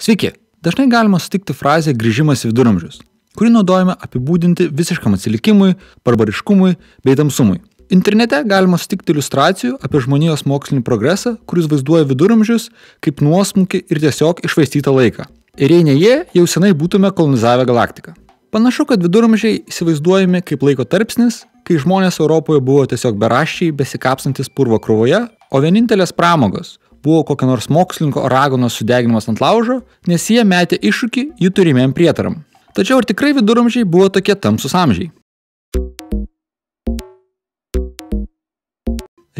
Sveiki! Dažnai galima sutikti frazę grįžimas į viduramžius, kurį naudojame apibūdinti visiškam atsilikimui, barbariškumui bei tamsumui. Internete galima sutikti iliustracijų apie žmonijos mokslinį progresą, kuris vaizduoja viduramžius kaip nuosmukį ir tiesiog iššvaistytą laiką. Ir jei ne jie, jau senai būtume kolonizavę galaktiką. Panašu, kad viduramžiai įsivaizduojami kaip laiko tarpsnis, kai žmonės Europoje buvo tiesiog beraščiai besikapsantis purvo krūvoje, o vienintelės pramogos buvo kokio nors mokslininko raganos sudeginimas ant laužo, nes jie metė iššūkį jų turimiem prietaram. Tačiau ar tikrai viduramžiai buvo tokie tamsūs amžiai?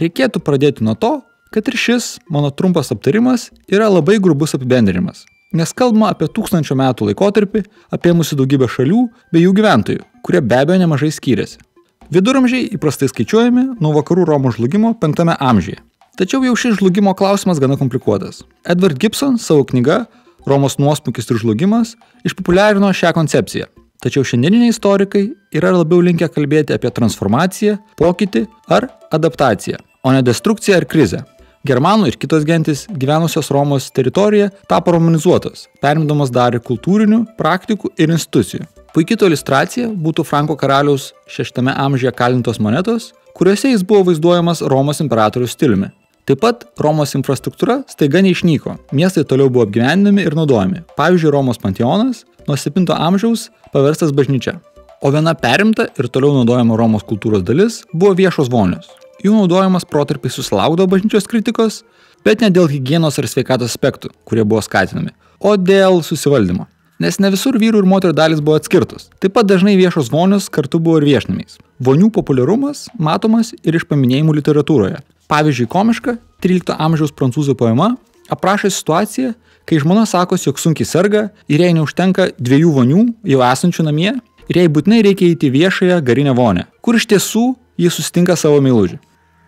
Reikėtų pradėti nuo to, kad ir šis mano trumpas aptarimas yra labai grubus apibendrinimas, nes kalbama apie 1000 metų laikotarpį, apėmusi daugybę šalių bei jų gyventojų, kurie be abejo nemažai skyrėsi. Viduramžiai įprastai skaičiuojami nuo vakarų Romos žlugimo 5 amžiuje. Tačiau jau šis žlugimo klausimas gana komplikuotas. Edward Gibson savo knyga Romos nuosmukis ir žlugimas išpopuliarino šią koncepciją. Tačiau šiandieniniai istorikai yra labiau linkę kalbėti apie transformaciją, pokytį ar adaptaciją, o ne destrukciją ar krizę. Germanų ir kitos gentis gyvenusios Romos teritorijoje tapo romanizuotos, perimdamos dalį kultūrinių, praktikų ir institucijų. Puiki to iliustracija būtų Franko karaliaus 6 amžiuje kalintos monetos, kuriuose jis buvo vaizduojamas Romos imperatoriaus stiliumi. Taip pat Romos infrastruktūra staiga neišnyko, miestai toliau buvo apgyvendinami ir naudojami. Pavyzdžiui, Romos panteonas nuo 7 amžiaus paverstas bažnyčia. O viena perimta ir toliau naudojama Romos kultūros dalis buvo viešos vonios. Jų naudojimas protarpiais susilaukdavo bažnyčios kritikos, bet ne dėl higienos ar sveikatos aspektų, kurie buvo skatinami, o dėl susivaldymo. Nes ne visur vyrų ir moterų dalys buvo atskirtos. Taip pat dažnai viešos vonios kartu buvo ir viešnamiais. Vonių populiarumas matomas ir iš paminėjimų literatūroje. Pavyzdžiui, komiška 13 amžiaus prancūzų poema aprašo situaciją, kai žmona sakosi, jog sunkiai serga ir jai neužtenka 2 vonių jau esančių namie ir jai būtinai reikia įeiti viešąją garinę vonę, kur iš tiesų jis susitinka savo meilužį.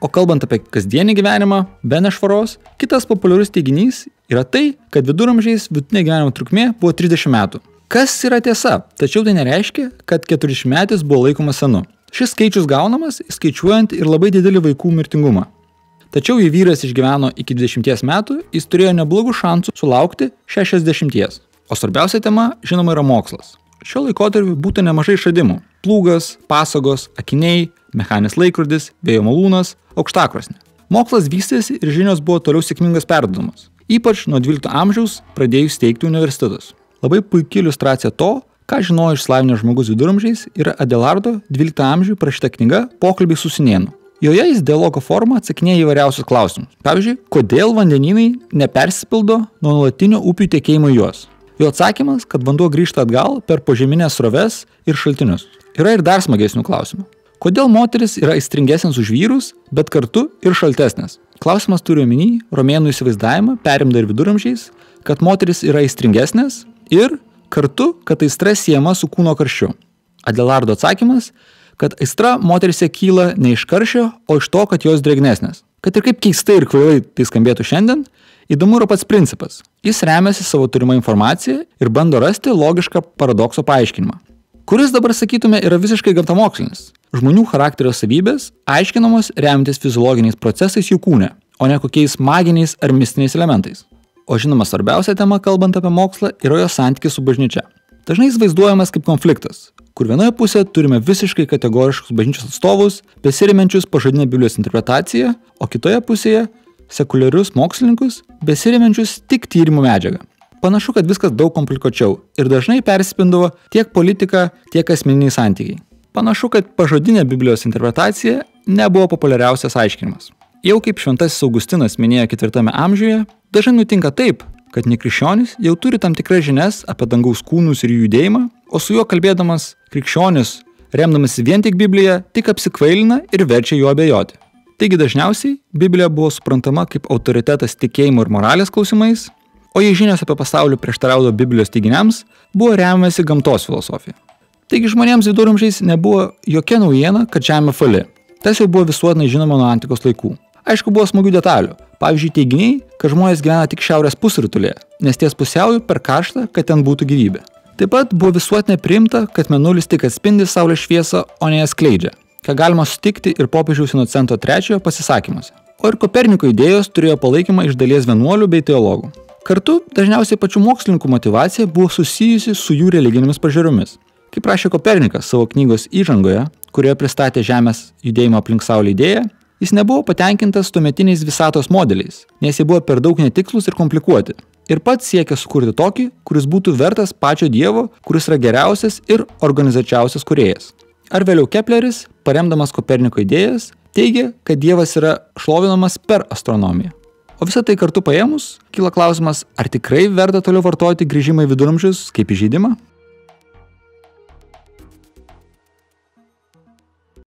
O kalbant apie kasdienį gyvenimą, be nešvaros, kitas populiarus teiginys yra tai, kad viduramžiais vidutinė gyvenimo trukmė buvo 30 metų. Kas yra tiesa, tačiau tai nereiškia, kad 40-metis buvo laikomas senu. Šis skaičius gaunamas, skaičiuojant ir labai didelį vaikų mirtingumą. Tačiau jei vyras išgyveno iki 20 metų, jis turėjo neblogų šansų sulaukti 60. O svarbiausia tema, žinoma, yra mokslas. Šio laikotarpiu būtų nemažai išradimų. Plūgas, pasagos, akiniai, mechaninis laikrodis, vėjo malūnas, aukštakrosnė. Mokslas vystėsi ir žinios buvo toliau sėkmingas perduodamos. Ypač nuo 12 amžiaus pradėjus steigti universitetus. Labai puikia iliustracija to, ką žinojo išsilavinęs žmogus viduramžiais, yra Adelardo 12 amžių parašyta knyga Pokalbiai su Sinėnu. Joje jis dialogo forma atsakinėja įvairiausius klausimus. Pavyzdžiui, kodėl vandenynai nepersipildo nuo nuolatinio upių tekėjimo į juos. Jo atsakymas, kad vanduo grįžta atgal per požeminės sroves ir šaltinius. Yra ir dar smagesnių klausimų. Kodėl moteris yra aistringesnės už vyrus, bet kartu ir šaltesnės? Klausimas turi omeny romėnų įsivaizdavimą, perimtą ir viduramžiais, kad moteris yra aistringesnės ir kartu, kad aistra siejama su kūno karščiu. Adelardo atsakymas, kad aistra moterise kyla ne iš karščio, o iš to, kad jos drėgnesnės. Kad ir kaip keistai ir kvailai tai skambėtų šiandien, įdomu yra pats principas. Jis remiasi savo turimą informaciją ir bando rasti logišką paradokso paaiškinimą. Kuris dabar, sakytume, yra visiškai gamtamokslinis. Žmonių charakterio savybės aiškinamos remiantis fiziologiniais procesais jų kūne, o ne kokiais maginiais ar mistiniais elementais. O žinoma, svarbiausia tema, kalbant apie mokslą, yra jo santykis su bažnyčia. Dažnai jis vaizduojamas kaip konfliktas, kur vienoje pusėje turime visiškai kategoriškus bažnyčios atstovus, besiremiančius pažadinę Biblijos interpretaciją, o kitoje pusėje sekuliarius mokslininkus, besiremiančius tik tyrimų medžiagą. Panašu, kad viskas daug komplikuočiau ir dažnai persipindavo tiek politika, tiek asmeniniai santykiai. Panašu, kad pažodinė Biblijos interpretacija nebuvo populiariausias aiškinimas. Jau kaip šventasis Augustinas minėjo 4 amžiuje, dažnai nutinka taip, kad nekrikščionis jau turi tam tikras žinias apie dangaus kūnus ir jų judėjimą, o su juo kalbėdamas krikščionis, remdamasi vien tik Bibliją, tik apsikvailina ir verčia juo abejoti. Taigi dažniausiai Biblija buvo suprantama kaip autoritetas tikėjimo ir moralės klausimais, o jei žinios apie pasaulį prieštaraudavo Biblijos teiginiams, buvo remiamasi gamtos filosofija. Taigi žmonėms viduramžiais nebuvo jokia naujiena, kad žemė apvali. Tas jau buvo visuotinai žinoma nuo antikos laikų. Aišku, buvo smagių detalių. Pavyzdžiui, teiginiai, kad žmonės gyvena tik šiaurės pusrutulėje, nes ties pusiauju per karštą, kad ten būtų gyvybė. Taip pat buvo visuotinai priimta, kad mėnulis tik atspindi saulės šviesą, o ne ją skleidžia, ką galima sutikti ir popiežiaus Inocento III pasisakymuose. O ir Koperniko idėjos turėjo palaikymą iš dalies vienuolių bei teologų. Kartu, dažniausiai pačių mokslininkų motyvacija buvo susijusi su jų religinėmis pažiūromis. Kaip rašė Kopernikas savo knygos įžangoje, kurioje pristatė Žemės judėjimo aplink Saulę idėją, jis nebuvo patenkintas tuometiniais visatos modeliais, nes jie buvo per daug netikslūs ir komplikuoti. Ir pats siekė sukurti tokį, kuris būtų vertas pačio Dievo, kuris yra geriausias ir organizuočiausias kūrėjas. Ar vėliau Kepleris, paremdamas Koperniko idėjas, teigė, kad Dievas yra šlovinamas per astronomiją. O visą tai kartu paėmus, kyla klausimas, ar tikrai verta toliau vartoti grįžimą į viduramžius kaip įžeidimą?